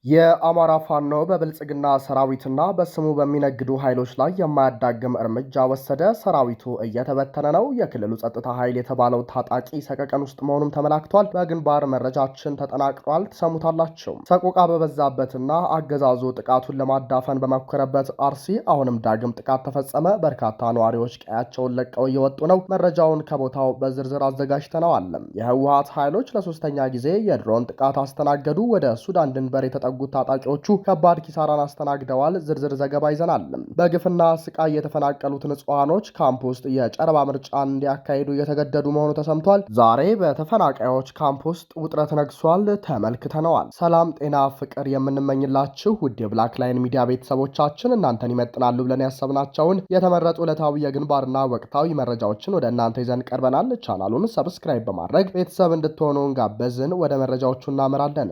የአማራ ፋኖ በብልጽግና ሰራዊትና በስሙ በሚነግዱ ኃይሎች ላይ የማያዳግም እርምጃ ወሰደ። ሰራዊቱ እየተበተነ ነው። የክልሉ ጸጥታ ኃይል የተባለው ታጣቂ ሰቀቀን ውስጥ መሆኑም ተመላክቷል። በግንባር መረጃችን ተጠናቅሯል፣ ትሰሙታላችሁ። ሰቆቃ በበዛበትና አገዛዙ ጥቃቱን ለማዳፈን በሞከረበት አርሲ አሁንም ዳግም ጥቃት ተፈጸመ። በርካታ ነዋሪዎች ቀያቸውን ለቀው እየወጡ ነው። መረጃውን ከቦታው በዝርዝር አዘጋጅተነዋል። የህወሓት ኃይሎች ለሶስተኛ ጊዜ የድሮን ጥቃት አስተናገዱ። ወደ ሱዳን ድንበር የተጠጉ ታጣቂዎቹ ከባድ ኪሳራን አስተናግደዋል። ዝርዝር ዘገባ ይዘናል። በግፍና ስቃይ የተፈናቀሉት ንጹሃኖች ካምፕ ውስጥ የጨረባ ምርጫን እንዲያካሂዱ እየተገደዱ መሆኑ ተሰምቷል። ዛሬ በተፈናቃዮች ካምፕ ውስጥ ውጥረት ነግሷል፣ ተመልክተነዋል። ሰላም፣ ጤና፣ ፍቅር የምንመኝላችሁ ውድ የብላክ ላይን ሚዲያ ቤተሰቦቻችን እናንተን ይመጥናሉ ብለን ያሰብናቸውን የተመረጡ ዕለታዊ የግንባርና ወቅታዊ መረጃዎችን ወደ እናንተ ይዘን ቀርበናል። ቻናሉን ሰብስክራይብ በማድረግ ቤተሰብ እንድትሆኑ ጋበዝን። ወደ መረጃዎቹ እናመራለን።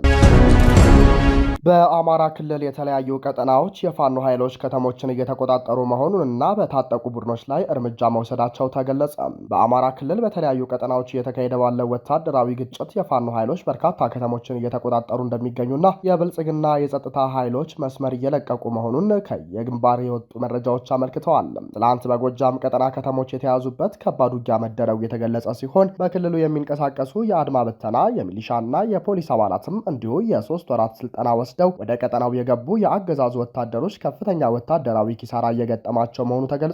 በአማራ ክልል የተለያዩ ቀጠናዎች የፋኖ ኃይሎች ከተሞችን እየተቆጣጠሩ መሆኑንና በታጠቁ ቡድኖች ላይ እርምጃ መውሰዳቸው ተገለጸ። በአማራ ክልል በተለያዩ ቀጠናዎች እየተካሄደ ባለው ወታደራዊ ግጭት የፋኖ ኃይሎች በርካታ ከተሞችን እየተቆጣጠሩ እንደሚገኙና የብልጽግና የጸጥታ ኃይሎች መስመር እየለቀቁ መሆኑን ከየግንባር የወጡ መረጃዎች አመልክተዋል። ትላንት በጎጃም ቀጠና ከተሞች የተያዙበት ከባድ ውጊያ መደረጉ የተገለጸ ሲሆን በክልሉ የሚንቀሳቀሱ የአድማ ብተና የሚሊሻና የፖሊስ አባላትም እንዲሁ የ3 ወራት ስልጠና ወስደው ወደ ቀጠናው የገቡ የአገዛዙ ወታደሮች ከፍተኛ ወታደራዊ ኪሳራ እየገጠማቸው መሆኑ ተገልጿል።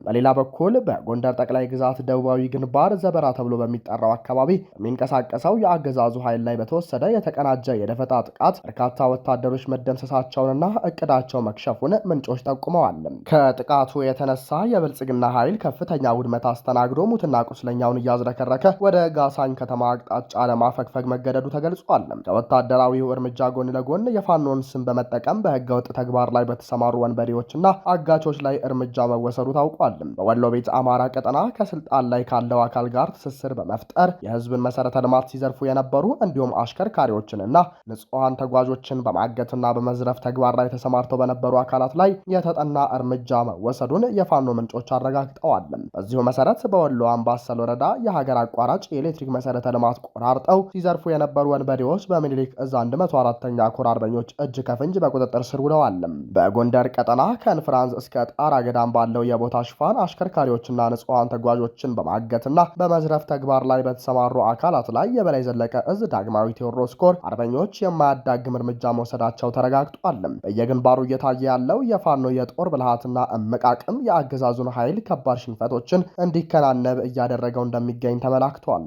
በሌላ በኩል በጎንደር ጠቅላይ ግዛት ደቡባዊ ግንባር ዘበራ ተብሎ በሚጠራው አካባቢ የሚንቀሳቀሰው የአገዛዙ ኃይል ላይ በተወሰደ የተቀናጀ የደፈጣ ጥቃት በርካታ ወታደሮች መደምሰሳቸውንና እቅዳቸው መክሸፉን ምንጮች ጠቁመዋል። ከጥቃቱ የተነሳ የብልጽግና ኃይል ከፍተኛ ውድመት አስተናግዶ ሙትና ቁስለኛውን እያዝረከረከ ወደ ጋሳኝ ከተማ አቅጣጫ ለማፈግፈግ መገደዱ ተገልጿል። ከወታደራዊው እርምጃ ጎን ለጎን የፋኖን ስም በመጠቀም በህገወጥ ተግባር ላይ በተሰማሩ ወንበዴዎችና አጋቾች ላይ እርምጃ መወሰዱ ታውቋል። በወሎ ቤት አማራ ቀጠና ከስልጣን ላይ ካለው አካል ጋር ትስስር በመፍጠር የህዝብን መሰረተ ልማት ሲዘርፉ የነበሩ እንዲሁም አሽከርካሪዎችንና ንጹሃን ተጓዦችን በማገትና በመዝረፍ ተግባር ላይ ተሰማርተው በነበሩ አካላት ላይ የተጠና እርምጃ መወሰዱን የፋኖ ምንጮች አረጋግጠዋል። በዚሁ መሰረት በወሎ አምባሰል ወረዳ የሀገር አቋራጭ የኤሌክትሪክ መሰረተ ልማት ቆራርጠው ሲዘርፉ የነበሩ ወንበዴዎች በሚኒሊክ እዝ 104ኛ ኮር አርበኞች እጅ ከፍንጅ በቁጥጥር ስር ውለዋል። በጎንደር ቀጠና ከእንፍራንዝ እስከ ጣራ ገዳም ባለው የቦታ ሽፋን አሽከርካሪዎችና ንጹሃን ተጓዦችን በማገትና በመዝረፍ ተግባር ላይ በተሰማሩ አካላት ላይ የበላይ ዘለቀ እዝ ዳግማዊ ቴዎድሮስ ኮር አርበኞች የማያዳግም እርምጃ መውሰዳቸው ተረጋግጧል። በየግንባሩ እየታየ ያለው የፋኖ የጦር ብልሃትና እመቃቅም የአገዛዙን ኃይል ከባድ ሽንፈቶችን እንዲከናነብ እያደረገው እንደሚገኝ ተመላክቷል።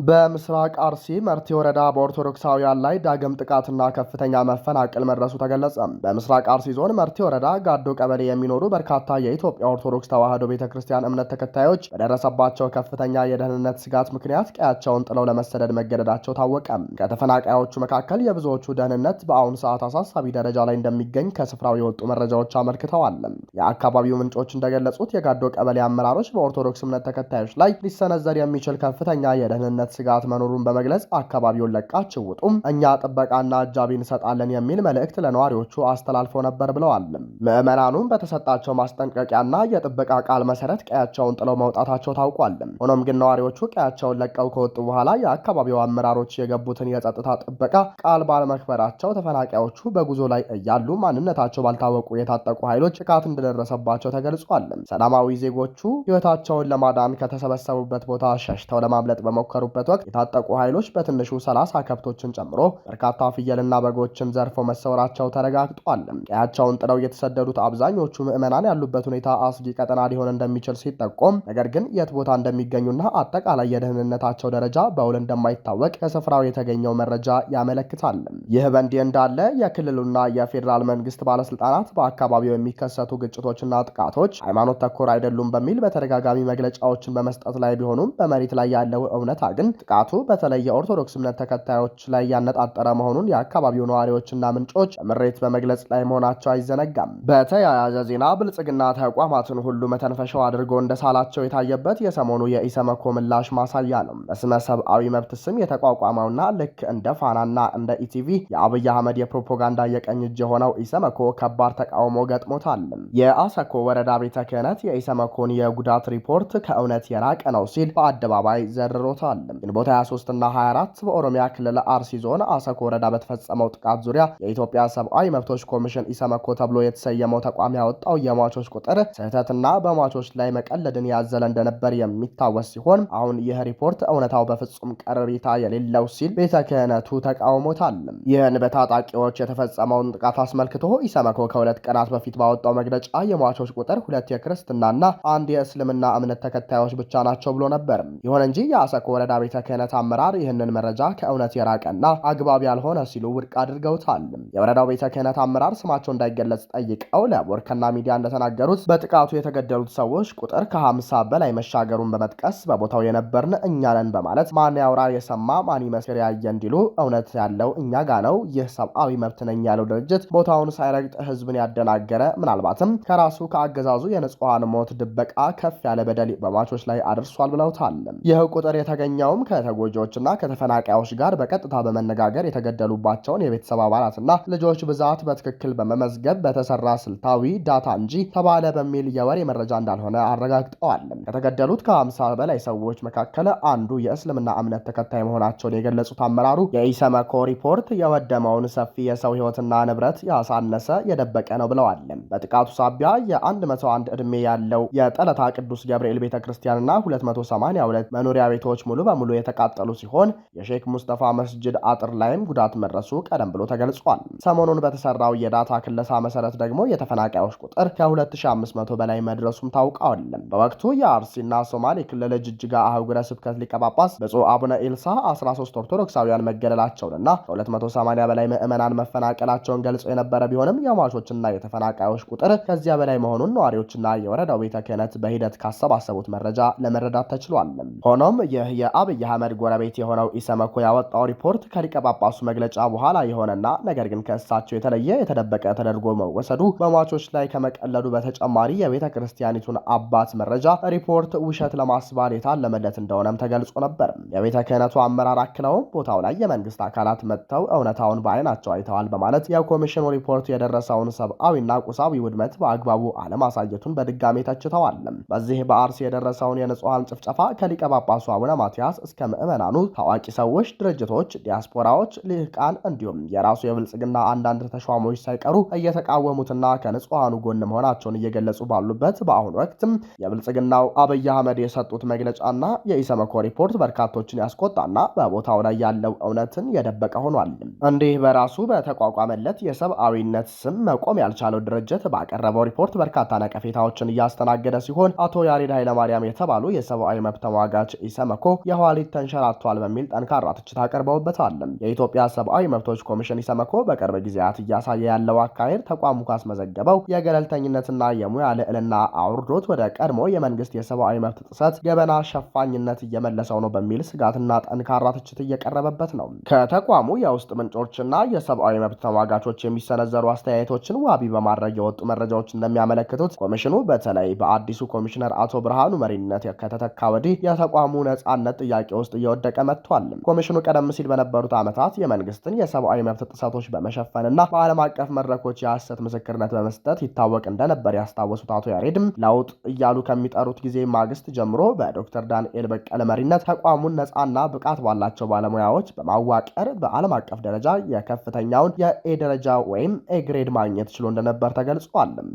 በምስራቅ አርሲ መርቲ ወረዳ በኦርቶዶክሳውያን ላይ ዳግም ጥቃትና ከፍተኛ መፈናቀል መድረሱ ተገለጸ። በምስራቅ አርሲ ዞን መርቲ ወረዳ ጋዶ ቀበሌ የሚኖሩ በርካታ የኢትዮጵያ ኦርቶዶክስ ተዋሕዶ ቤተክርስቲያን እምነት ተከታዮች በደረሰባቸው ከፍተኛ የደህንነት ስጋት ምክንያት ቀያቸውን ጥለው ለመሰደድ መገደዳቸው ታወቀ። ከተፈናቃዮቹ መካከል የብዙዎቹ ደህንነት በአሁኑ ሰዓት አሳሳቢ ደረጃ ላይ እንደሚገኝ ከስፍራው የወጡ መረጃዎች አመልክተዋል። የአካባቢው ምንጮች እንደገለጹት የጋዶ ቀበሌ አመራሮች በኦርቶዶክስ እምነት ተከታዮች ላይ ሊሰነዘር የሚችል ከፍተኛ የደህንነት ስጋት መኖሩን በመግለጽ አካባቢውን ለቃችሁ ውጡም፣ እኛ ጥበቃና አጃቢ እንሰጣለን የሚል መልእክት ለነዋሪዎቹ አስተላልፈው ነበር ብለዋል። ምዕመናኑም በተሰጣቸው ማስጠንቀቂያና የጥበቃ ቃል መሰረት ቀያቸውን ጥለው መውጣታቸው ታውቋል። ሆኖም ግን ነዋሪዎቹ ቀያቸውን ለቀው ከወጡ በኋላ የአካባቢው አመራሮች የገቡትን የጸጥታ ጥበቃ ቃል ባለመክበራቸው ተፈናቃዮቹ በጉዞ ላይ እያሉ ማንነታቸው ባልታወቁ የታጠቁ ኃይሎች ጥቃት እንደደረሰባቸው ተገልጿል። ሰላማዊ ዜጎቹ ሕይወታቸውን ለማዳን ከተሰበሰቡበት ቦታ ሸሽተው ለማምለጥ በሞከሩበት ወቅት የታጠቁ ኃይሎች በትንሹ 30 ከብቶችን ጨምሮ በርካታ ፍየልና በጎችን ዘርፈው መሰወራቸው ተረጋግጧል። ቀያቸውን ጥለው የተሰደዱት አብዛኞቹ ምዕመናን ያሉበት ሁኔታ አስጊ ቀጠና ሊሆን እንደሚችል ሲጠቆም፣ ነገር ግን የት ቦታ እንደሚገኙና አጠቃላይ የደህንነታቸው ደረጃ በውል እንደማይታወቅ ከስፍራው የተገኘው መረጃ ያመለክታል። ይህ በእንዲህ እንዳለ የክልሉና የፌዴራል መንግስት ባለስልጣናት በአካባቢው የሚከሰቱ ግጭቶችና ጥቃቶች ሃይማኖት ተኮር አይደሉም በሚል በተደጋጋሚ መግለጫዎችን በመስጠት ላይ ቢሆኑም በመሬት ላይ ያለው እውነታ ግን ጥቃቱ በተለይ የኦርቶዶክስ እምነት ተከታዮች ላይ ያነጣጠረ መሆኑን የአካባቢው ነዋሪዎችና ምንጮች ምሬት በመግለጽ ላይ መሆናቸው አይዘነጋም። በተያያዘ ዜና ብልጽግና ተቋማትን ሁሉ መተንፈሻው አድርጎ እንደሳላቸው የታየበት የሰሞኑ የኢሰመኮ ምላሽ ማሳያ ነው። በስመ ሰብአዊ መብት ስም የተቋቋመውና ልክ እንደ ፋናና እንደ ኢቲቪ የአብይ አህመድ የፕሮፓጋንዳ የቀኝ እጅ የሆነው ኢሰመኮ ከባድ ተቃውሞ ገጥሞታል። የአሰኮ ወረዳ ቤተ ክህነት የኢሰመኮን የጉዳት ሪፖርት ከእውነት የራቀ ነው ሲል በአደባባይ ዘርሮታል። ግንቦት 23 እና 24 በኦሮሚያ ክልል አርሲ ዞን አሰኮ ወረዳ በተፈጸመው ጥቃት ዙሪያ የኢትዮጵያ ሰብአዊ መብቶች ኮሚሽን ኢሰመኮ ተብሎ የተሰየመው ተቋም ያወጣው የሟቾች ቁጥር ስህተትና በሟቾች ላይ መቀለድን ያዘለ እንደነበር የሚታወስ ሲሆን አሁን ይህ ሪፖርት እውነታው በፍጹም ቀረቤታ የሌለው ሲል ቤተ ክህነቱ ተቃውሞታል። ይህን በታጣቂዎች የተፈጸመውን ጥቃት አስመልክቶ ኢሰመኮ ከሁለት ቀናት በፊት ባወጣው መግለጫ የሟቾች ቁጥር 2 የክርስትናና 1 የእስልምና እምነት ተከታዮች ብቻ ናቸው ብሎ ነበር። ይሁን እንጂ የአሰኮ ወረዳ ቤተ ክህነት አመራር ይህንን መረጃ ከእውነት የራቀና አግባብ ያልሆነ ሲሉ ውድቅ አድርገውታል። የወረዳው ቤተ ክህነት አመራር ስማቸው እንዳይገለጽ ጠይቀው ለቦርከና ሚዲያ እንደተናገሩት በጥቃቱ የተገደሉት ሰዎች ቁጥር ከ50 በላይ መሻገሩን በመጥቀስ በቦታው የነበርን እኛ ነን በማለት ማን ያውራ የሰማ ማን ይመስክር ያየ እንዲሉ እውነት ያለው እኛ ጋ ነው። ይህ ሰብአዊ መብት ነኝ ያለው ድርጅት ቦታውን ሳይረግጥ ህዝብን ያደናገረ ምናልባትም ከራሱ ከአገዛዙ የንጹሃን ሞት ድበቃ ከፍ ያለ በደል በሟቾች ላይ አድርሷል ብለውታል። ይህ ቁጥር የተገኘውም ከተጎጂዎችና ከተፈናቃዮች ጋር በቀጥታ በመነጋገር የተገደሉባቸውን የቤተሰብ አባላትና ልጆች ብዛት በትክክል በመመዝገብ በተሰራ ስልታዊ ዳታ እንጂ ተባለ በሚል የወሬ መረጃ እንዳልሆነ አረጋግጠዋል። ከተገደሉት ከ50 በላይ ሰዎች መካከል አንዱ የእስልምና እምነት ተከታይ መሆናቸውን የገለጹት አመራሩ የኢሰመኮ ሪፖርት የወደመውን ሰፊ የሰው ህይወትና ንብረት ያሳነሰ የደበቀ ነው ብለዋል። በጥቃቱ ሳቢያ የ101 ዕድሜ ያለው የጠለታ ቅዱስ ገብርኤል ቤተክርስቲያንና 282 መኖሪያ ቤቶች ሙሉ በሙሉ የተቃጠሉ ሲሆን የሼክ ሙስጠፋ መስጅድ አጥር ላይም ጉዳት መድረሱ ቀደም ብሎ ተገልጿል። ሰሞኑን በተሰራው የዳታ ክለሳ መሰረት ደግሞ የተፈናቃዮች ቁጥር ከ2500 በላይ መድረሱም ታውቋል። በወቅቱ የአርሲና ሶማሌ ክልል ጅጅጋ አህጉረ ስብከት ሊቀ ጳጳስ ብፁዕ አቡነ ኤልሳ 13 ኦርቶዶክሳውያን መገደላቸውንና ከ280 በላይ ምዕመናን መፈናቀላቸውን ገልጸው የነበረ ቢሆንም የሟቾችና የተፈናቃዮች ቁጥር ከዚያ በላይ መሆኑን ነዋሪዎችና የወረዳው ቤተ ክህነት በሂደት ካሰባሰቡት መረጃ ለመረዳት ተችሏል። ሆኖም ይህ የአብይ አህመድ ጎረቤት የሆነው ኢሰመኮ ያወጣው ሪፖርት ከሊቀ ጳጳሱ መግለጫ በኋላ የሆነና ነገር ግን ከእሳቸው የተለየ የተደበቀ ተደርጎ መወሰዱ በሟቾች ላይ ከመቀለዱ በተጨማሪ የቤተ ክርስቲያኒቱን አባት መረጃ ሪፖርት ውሸት ለማስባል የታለመለት እንደሆነም ተገልጾ ነበር። የቤተ ክህነቱ አመራር አክለውም ቦታው ላይ የመንግስት አካላት መጥተው እውነታውን በአይናቸው አይተዋል በማለት የኮሚሽኑ ሪፖርት የደረሰውን ሰብአዊና ቁሳዊ ውድመት በአግባቡ አለማሳየቱን በድጋሚ ተችተዋል። በዚህ በአርሲ የደረሰውን የንጹሃን ጭፍጨፋ ከሊቀ ጳጳሱ አቡነ ማትያስ እስከ ምዕመናኑ፣ ታዋቂ ሰዎች፣ ድርጅቶች፣ ዲያስፖራዎች፣ ልሂቃን እንዲሁም የራሱ የብልጽግና አንዳንድ ተሿሞች ሳይቀሩ እየተቃወሙትና ከንጹሃኑ ጎን መሆናቸውን እየገለጹ ባሉበት በአሁኑ ወቅትም የብልጽግናው አብይ አህመድ የሰጡት መግለጫና የኢሰመኮ ሪፖርት በርካቶችን ያስቆጣና በቦታው ላይ ያለው እውነትን የደበቀ ሆኗል። እንዲህ በራሱ በተቋቋመለት የሰብአዊነት ስም መቆም ያልቻለው ድርጅት ባቀረበው ሪፖርት በርካታ ነቀፌታዎችን እያስተናገደ ሲሆን አቶ ያሬድ ኃይለማርያም የተባሉ የሰብአዊ መብት ተሟጋች ኢሰመኮ የኋሊት ተንሸራቷል በሚል ጠንካራ ትችት አቅርበውበታል። የኢትዮጵያ ሰብአዊ መብቶች ኮሚሽን ኢሰመኮ በቅርብ ጊዜያት እያሳየ ያለው አካሄድ ተቋሙ ካስመዘገበው የገለልተኝነትና የሙያ ልዕልና አውርዶት ወደ ቀድሞ የመንግስት የሰብአዊ መብት ጥሰት ገበና ሸፋኝነት እየመለሰው ነው በሚል ስጋትና ጠንካራ ትችት እየቀረበበት ነው። ከተቋሙ የውስጥ ምንጮችና የሰብአዊ መብት ተሟጋቾች የሚሰነዘሩ አስተያየቶችን ዋቢ በማድረግ የወጡ መረጃዎች እንደሚያመለክቱት ኮሚሽኑ በተለይ በአዲሱ ኮሚሽነር አቶ ብርሃኑ መሪነት ከተተካ ወዲህ የተቋሙ ነጻነት ጥያቄ ውስጥ እየወደቀ መጥቷል። ኮሚሽኑ ቀደም ሲል በነበሩት ዓመታት የመንግስትን የሰብአዊ መብት ጥሰቶች በመሸፈንና በዓለም አቀፍ መድረኮች የሐሰት ምስክርነት በመስጠት ይታወቅ እንደነበር ያስታወሱት አቶ ያሬድም ለውጥ እያሉ ከሚጠሩት ጊዜ ማግስት ጀምሮ በዶክተር ዳንኤል በቀለ መሪነት ተቋሙን ነጻና ብቃት ባላቸው ባለሙያዎች በማዋቀር በዓለም አቀፍ ደረጃ የከፍተኛውን የኤ ደረጃ ወይም ኤ ግሬድ ማግኘት ችሎ እንደነበር ተገልጿል።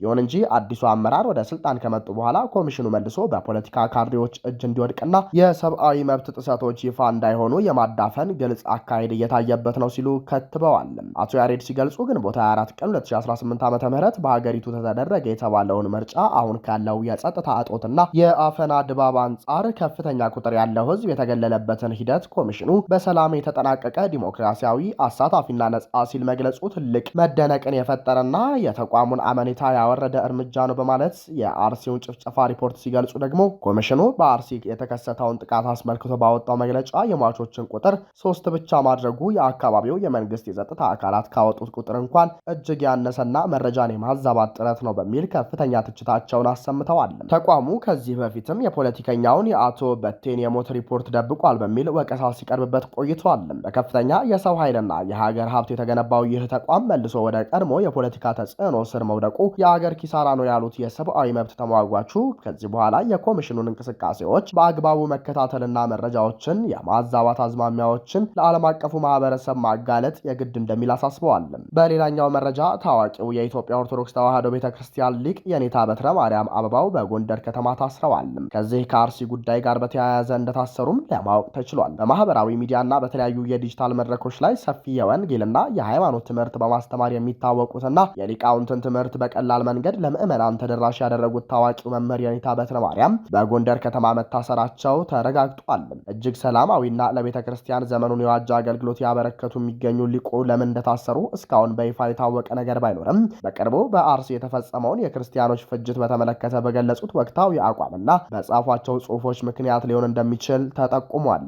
ይሁን እንጂ አዲሱ አመራር ወደ ስልጣን ከመጡ በኋላ ኮሚሽኑ መልሶ በፖለቲካ ካድሬዎች እጅ እንዲወድቅና የሰብአዊ መብት ጥሰቶች ይፋ እንዳይሆኑ የማዳፈን ግልጽ አካሄድ እየታየበት ነው ሲሉ ከትበዋል። አቶ ያሬድ ሲገልጹ ግንቦት 24 ቀን 2018 ዓ.ም በሀገሪቱ ተደረገ የተባለውን ምርጫ አሁን ካለው የጸጥታ እጦትና የአፈና ድባብ አንጻር ከፍተኛ ቁጥር ያለው ህዝብ የተገለለበትን ሂደት ኮሚሽኑ በሰላም የተጠናቀቀ ዲሞክራሲያዊ አሳታፊና ነጻ ሲል መግለጹ ትልቅ መደነቅን የፈጠረና የተቋሙን አመኔታ ያወረደ እርምጃ ነው በማለት የአርሲውን ጭፍጨፋ ሪፖርት ሲገልጹ ደግሞ ኮሚሽኑ በአርሲ የተከሰተውን ጥቃት አስመልክቶ ባወጣው መግለጫ የሟቾችን ቁጥር 3 ብቻ ማድረጉ የአካባቢው የመንግስት የጸጥታ አካላት ካወጡት ቁጥር እንኳን እጅግ ያነሰና መረጃን የማዛባት ጥረት ነው በሚል ከፍተኛ ትችታቸውን አሰምተዋል። ተቋሙ ከዚህ በፊትም የፖለቲከኛውን የአቶ በቴን የሞት ሪፖርት ደብቋል በሚል ወቀሳ ሲቀርብበት ቆይቷል። በከፍተኛ የሰው ኃይልና የሀገር ሀብት የተገነባው ይህ ተቋም መልሶ ወደ ቀድሞ የፖለቲካ ተጽዕኖ ስር መውደቁ የሀገር ኪሳራ ነው ያሉት የሰብአዊ መብት ተሟጓቹ ከዚህ በኋላ የኮሚሽኑን እንቅስቃሴዎች በአግባቡ መከታተልና መረጃዎችን የማዛባት አዝማሚያዎችን ለዓለም አቀፉ ማህበረሰብ ማጋለጥ የግድ እንደሚል አሳስበዋል። በሌላኛው መረጃ ታዋቂው የኢትዮጵያ ኦርቶዶክስ ተዋሕዶ ቤተክርስቲያን ሊቅ የኔታ በትረ ማርያም አበባው በጎንደር ከተማ ታስረዋል። ከዚህ ከአርሲ ጉዳይ ጋር በተያያዘ እንደታሰሩም ለማወቅ ተችሏል። በማህበራዊ ሚዲያና በተለያዩ የዲጂታል መድረኮች ላይ ሰፊ የወንጌልና የሃይማኖት ትምህርት በማስተማር የሚታወቁትና የሊቃውንትን ትምህርት በቀላል መንገድ ለምዕመናን ተደራሽ ያደረጉት ታዋቂው መምህር የኔታ በትረ ማርያም በጎንደር ከተማ መታሰራቸው ተረጋግጧል። እጅግ ሰላማዊና ለቤተ ክርስቲያን ዘመኑን የዋጀ አገልግሎት ያበረከቱ የሚገኙ ሊቁ ለምን እንደታሰሩ እስካሁን በይፋ የታወቀ ነገር ባይኖርም በቅርቡ በአርሲ የተፈጸመውን የክርስቲያኖች ፍጅት በተመለከተ በገለጹት ወቅታዊ አቋምና በጻፏቸው ጽሑፎች ምክንያት ሊሆን እንደሚችል ተጠቁሟል።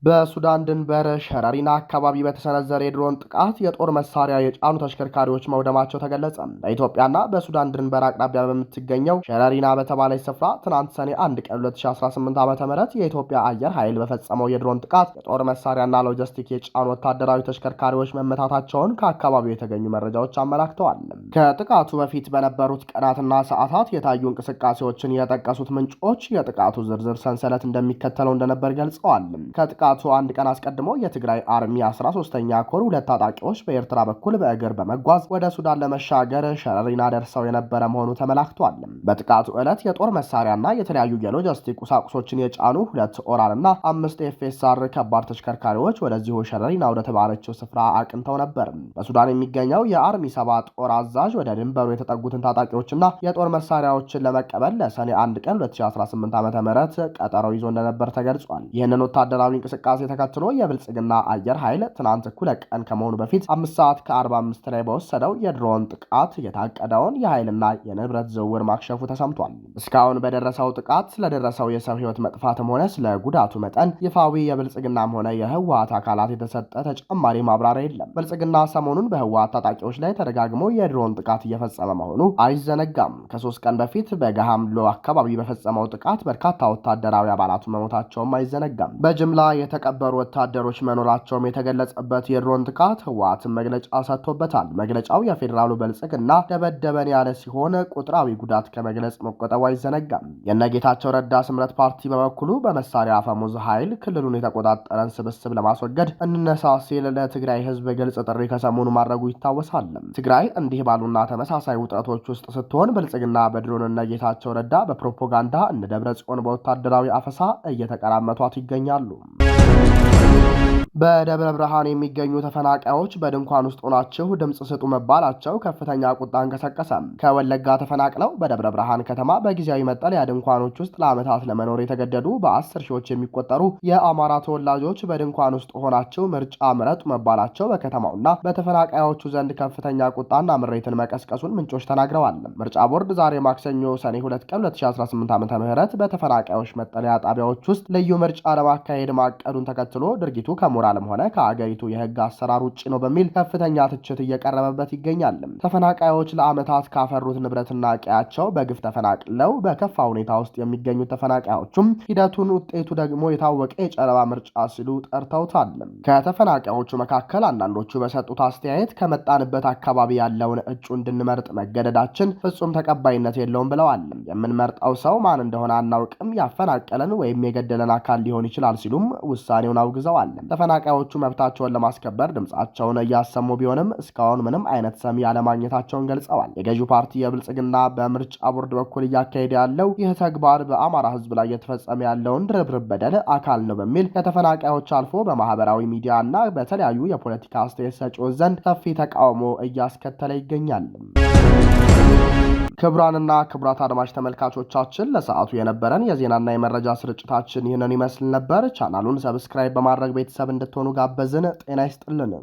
በሱዳን ድንበር ሸረሪና አካባቢ በተሰነዘረ የድሮን ጥቃት የጦር መሳሪያ የጫኑ ተሽከርካሪዎች መውደማቸው ተገለጸ። በኢትዮጵያና በሱዳን ድንበር አቅራቢያ በምትገኘው ሸረሪና በተባለች ስፍራ ትናንት ሰኔ 1 ቀን 2018 ዓ.ም የኢትዮጵያ አየር ኃይል በፈጸመው የድሮን ጥቃት የጦር መሳሪያና ሎጂስቲክ የጫኑ ወታደራዊ ተሽከርካሪዎች መመታታቸውን ከአካባቢው የተገኙ መረጃዎች አመላክተዋል። ከጥቃቱ በፊት በነበሩት ቀናትና ሰዓታት የታዩ እንቅስቃሴዎችን የጠቀሱት ምንጮች የጥቃቱ ዝርዝር ሰንሰለት እንደሚከተለው እንደነበር ገልጸዋል። ከጥቃቱ አንድ ቀን አስቀድሞ የትግራይ አርሚ 13ኛ ኮር ሁለት ታጣቂዎች በኤርትራ በኩል በእግር በመጓዝ ወደ ሱዳን ለመሻገር ሸረሪና ደርሰው የነበረ መሆኑ ተመላክቷል። በጥቃቱ ዕለት የጦር መሳሪያና የተለያዩ የሎጂስቲክ ቁሳቁሶችን የጫኑ 2 ኦራልና 5 ኤፍኤስአር ከባድ ተሽከርካሪዎች ወደዚሁ ሸረሪና ወደ ተባለችው ስፍራ አቅንተው ነበር። በሱዳን የሚገኘው የአርሚ 7 ጦር አዛዥ ወደ ድንበሩ የተጠጉትን ታጣቂዎችና የጦር መሳሪያዎችን ለመቀበል ለሰኔ 1 ቀን 2018 ዓ.ም ቀጠሮ ይዞ እንደነበር ተገልጿል። ይህንን ወታደራዊ እንቅስቃሴ ተከትሎ የብልጽግና አየር ኃይል ትናንት እኩለ ቀን ከመሆኑ በፊት 5 ሰዓት ከ45 ላይ በወሰደው የድሮን ጥቃት የታቀደውን የኃይልና የንብረት ዝውውር ማክሸፉ ተሰምቷል። እስካሁን በደረሰው ጥቃት ስለደረሰው የሰው ሕይወት መጥፋትም ሆነ ስለ ጉዳቱ መጠን ይፋዊ የብልጽግናም ሆነ የህወሓት አካላት የተሰጠ ተጨማሪ ማብራሪያ የለም። ብልጽግና ሰሞኑን በህወሓት ታጣቂዎች ላይ ተደጋግሞ የድሮን ጥቃት እየፈጸመ መሆኑ አይዘነጋም። ከ3 ቀን በፊት በገሃምሎ አካባቢ በፈጸመው ጥቃት በርካታ ወታደራዊ አባላቱ መሞታቸውም አይዘነጋም። በጅምላ የተቀበሩ ወታደሮች መኖራቸውም የተገለጸበት የድሮን ጥቃት ህወሓትን መግለጫ ሰጥቶበታል። መግለጫው የፌዴራሉ ብልጽግና ደበደበን ያለ ሲሆን ቁጥራዊ ጉዳት ከመግለጽ መቆጠቡ አይዘነጋም። የነጌታቸው ረዳ ስምረት ፓርቲ በበኩሉ በመሳሪያ አፈሙዝ ኃይል ክልሉን የተቆጣጠረን ስብስብ ለማስወገድ እንነሳ ሲል ለትግራይ ህዝብ ግልጽ ጥሪ ከሰሞኑ ማድረጉ ይታወሳል። ትግራይ እንዲህ ባሉና ተመሳሳይ ውጥረቶች ውስጥ ስትሆን ብልጽግና በድሮን እነጌታቸው ረዳ በፕሮፓጋንዳ እንደ ደብረ ጽዮን በወታደራዊ አፈሳ እየተቀራመቷት ይገኛሉ። በደብረ ብርሃን የሚገኙ ተፈናቃዮች በድንኳን ውስጥ ሆናችሁ ድምጽ ስጡ መባላቸው ከፍተኛ ቁጣን ቀሰቀሰ። ከወለጋ ተፈናቅለው በደብረ ብርሃን ከተማ በጊዜያዊ መጠለያ ድንኳኖች ውስጥ ለዓመታት ለመኖር የተገደዱ በ10 ሺዎች የሚቆጠሩ የአማራ ተወላጆች በድንኳን ውስጥ ሆናችሁ ምርጫ ምረጡ መባላቸው በከተማውና በተፈናቃዮቹ ዘንድ ከፍተኛ ቁጣና ምሬትን መቀስቀሱን ምንጮች ተናግረዋል። ምርጫ ቦርድ ዛሬ ማክሰኞ ሰኔ 2 ቀን 2018 ዓ.ም በተፈናቃዮች መጠለያ ጣቢያዎች ውስጥ ልዩ ምርጫ ለማካሄድ ማቀዱን ተከትሎ ድርጊቱ ከሞራልም ሆነ ከአገሪቱ የህግ አሰራር ውጭ ነው በሚል ከፍተኛ ትችት እየቀረበበት ይገኛል። ተፈናቃዮች ለዓመታት ካፈሩት ንብረትና ቀያቸው በግፍ ተፈናቅለው በከፋ ሁኔታ ውስጥ የሚገኙት ተፈናቃዮቹም ሂደቱን ውጤቱ ደግሞ የታወቀ የጨረባ ምርጫ ሲሉ ጠርተውታል። ከተፈናቃዮቹ መካከል አንዳንዶቹ በሰጡት አስተያየት ከመጣንበት አካባቢ ያለውን እጩ እንድንመርጥ መገደዳችን ፍጹም ተቀባይነት የለውም ብለዋል። የምንመርጠው ሰው ማን እንደሆነ አናውቅም፣ ያፈናቀለን ወይም የገደለን አካል ሊሆን ይችላል ሲሉም ውሳኔውን አውግዘዋል። ተፈናቃዮቹ መብታቸውን ለማስከበር ድምጻቸውን እያሰሙ ቢሆንም እስካሁን ምንም አይነት ሰሚ ያለማግኘታቸውን ገልጸዋል። የገዢው ፓርቲ የብልጽግና በምርጫ ቦርድ በኩል እያካሄደ ያለው ይህ ተግባር በአማራ ህዝብ ላይ የተፈጸመ ያለውን ድርብርብ በደል አካል ነው በሚል ከተፈናቃዮች አልፎ በማህበራዊ ሚዲያ እና በተለያዩ የፖለቲካ አስተያየት ሰጪዎች ዘንድ ሰፊ ተቃውሞ እያስከተለ ይገኛል። ክቡራንና ክቡራት አድማጭ ተመልካቾቻችን ለሰዓቱ የነበረን የዜናና የመረጃ ስርጭታችን ይህንን ይመስል ነበር። ቻናሉን ሰብስክራይብ በማድረግ ቤተሰብ እንድትሆኑ ጋበዝን። ጤና ይስጥልን።